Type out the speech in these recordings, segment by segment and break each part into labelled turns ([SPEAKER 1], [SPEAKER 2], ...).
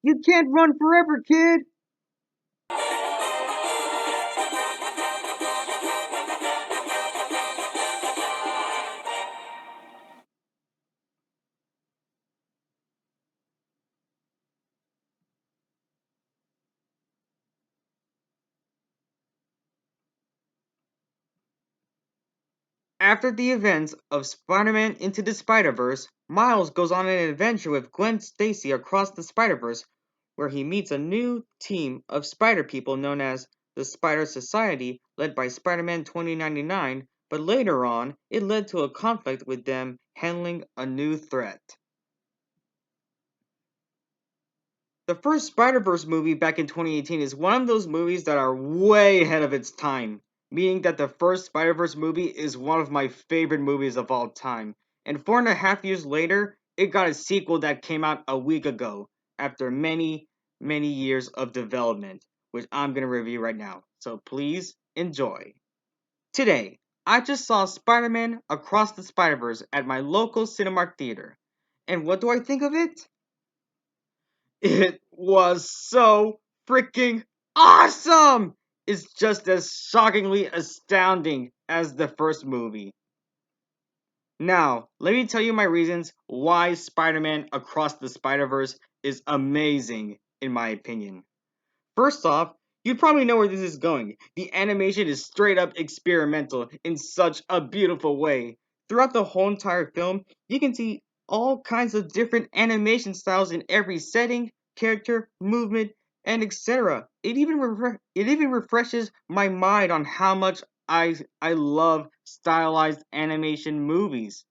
[SPEAKER 1] You can't run forever, kid! After the events of Spider-Man Into the Spider-Verse, Miles goes on an adventure with Gwen Stacy across the Spider-Verse, where he meets a new team of Spider people known as the Spider Society, led by Spider-Man 2099, but later on, it led to a conflict with them handling a new threat. The first Spider-Verse movie back in 2018 is one of those movies that are way ahead of its time, meaning that the first Spider-Verse movie is one of my favorite movies of all time. And 4.5 years later, it got a sequel that came out a week ago, after many, many years of development, which I'm gonna review right now. So please enjoy. Today, I just saw Spider-Man Across the Spider-Verse at my local Cinemark theater. And what do I think of it? It was so freaking awesome! It's just as shockingly astounding as the first movie. Now, let me tell you my reasons why Spider Man Across the Spider Verse is amazing, in my opinion. First off, you probably know where this is going. The animation is straight up experimental in such a beautiful way. Throughout the whole entire film, you can see all kinds of different animation styles in every setting, character, movement, and etc. It even refreshes my mind on how much I love stylized animated movies.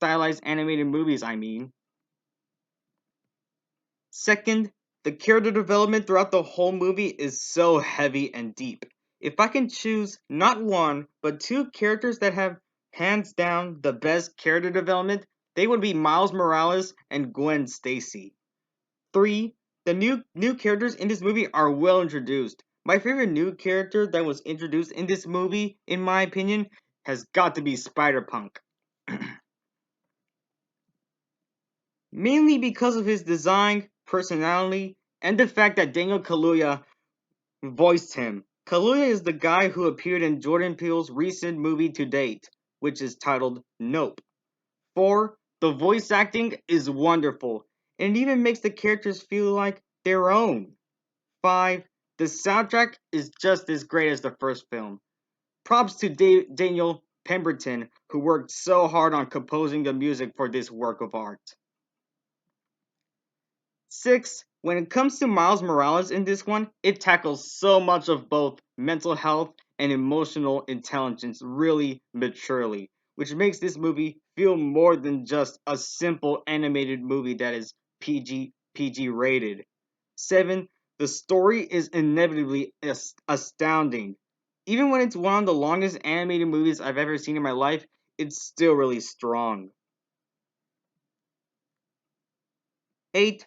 [SPEAKER 1] I mean. Second, the character development throughout the whole movie is so heavy and deep. If I can choose not one, but two characters that have hands down the best character development, they would be Miles Morales and Gwen Stacy. Three, the new characters in this movie are well introduced. My favorite new character that was introduced in this movie, in my opinion, has got to be Spider-Punk. Mainly because of his design, personality, and the fact that Daniel Kaluuya voiced him. Kaluuya is the guy who appeared in Jordan Peele's recent movie to date, which is titled Nope. 4. The voice acting is wonderful, and it even makes the characters feel like their own. 5. The soundtrack is just as great as the first film. Props to Daniel Pemberton, who worked so hard on composing the music for this work of art. 6. When it comes to Miles Morales in this one, it tackles so much of both mental health and emotional intelligence really maturely, which makes this movie feel more than just a simple animated movie that is PG rated. 7. The story is inevitably astounding. Even when it's one of the longest animated movies I've ever seen in my life, it's still really strong. 8.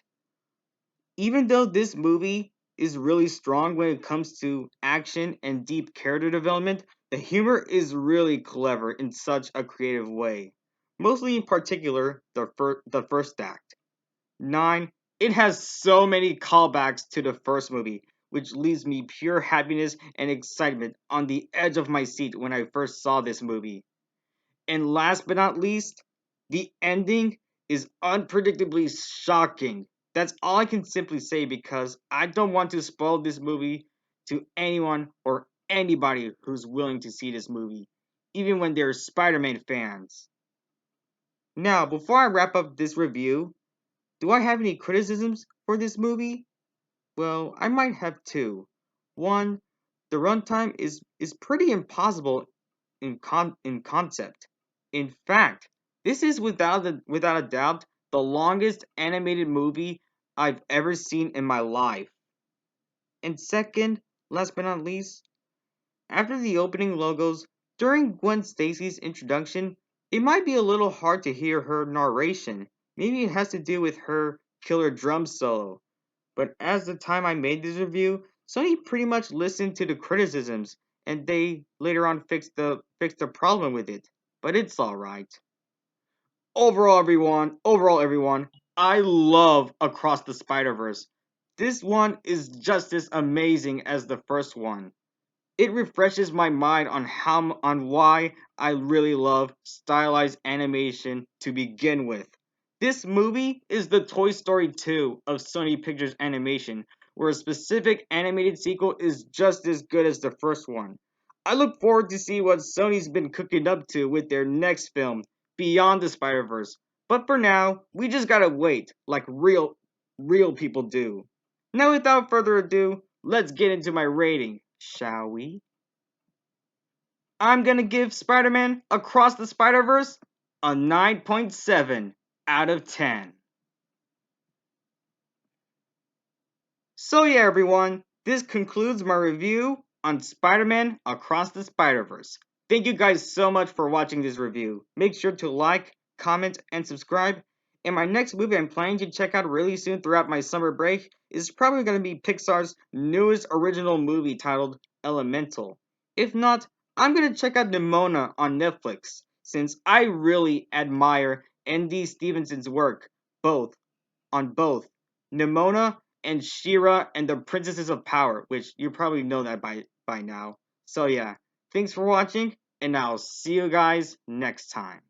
[SPEAKER 1] Even though this movie is really strong when it comes to action and deep character development, the humor is really clever in such a creative way. Mostly in particular, the first act. 9. It has so many callbacks to the first movie, which leaves me pure happiness and excitement on the edge of my seat when I first saw this movie. And last but not least, the ending is unpredictably shocking. That's all I can simply say because I don't want to spoil this movie to anyone or anybody who's willing to see this movie, even when they're Spider Man fans. Now, before I wrap up this review, do I have any criticisms for this movie? Well, I might have two. One, the runtime is pretty impossible in concept. In fact, this is without a doubt the longest animated movie I've ever seen in my life. And second, last but not least, after the opening logos, during Gwen Stacy's introduction, it might be a little hard to hear her narration. Maybe it has to do with her killer drum solo. But as the time I made this review, Sony pretty much listened to the criticisms and they later on fixed the problem with it. But it's alright. Overall everyone, I love Across the Spider-Verse. This one is just as amazing as the first one. It refreshes my mind on why I really love stylized animation to begin with. This movie is the Toy Story 2 of Sony Pictures Animation, where a specific animated sequel is just as good as the first one. I look forward to see what Sony's been cooking up to with their next film, Beyond the Spider-Verse. But for now, we just gotta wait, like real people do. Now without further ado, let's get into my rating, shall we? I'm gonna give Spider Man Across the Spider Verse a 9.7 out of 10. So, yeah, everyone, this concludes my review on Spider Man Across the Spider Verse. Thank you guys so much for watching this review. Make sure to like, comment, and subscribe. And my next movie I'm planning to check out really soon throughout my summer break is probably going to be Pixar's newest original movie titled Elemental. If not, I'm going to check out Nimona on Netflix, since I really admire N.D. Stevenson's work, both Nimona and Shira and the Princesses of Power, which you probably know that by now. So yeah, thanks for watching, and I'll see you guys next time.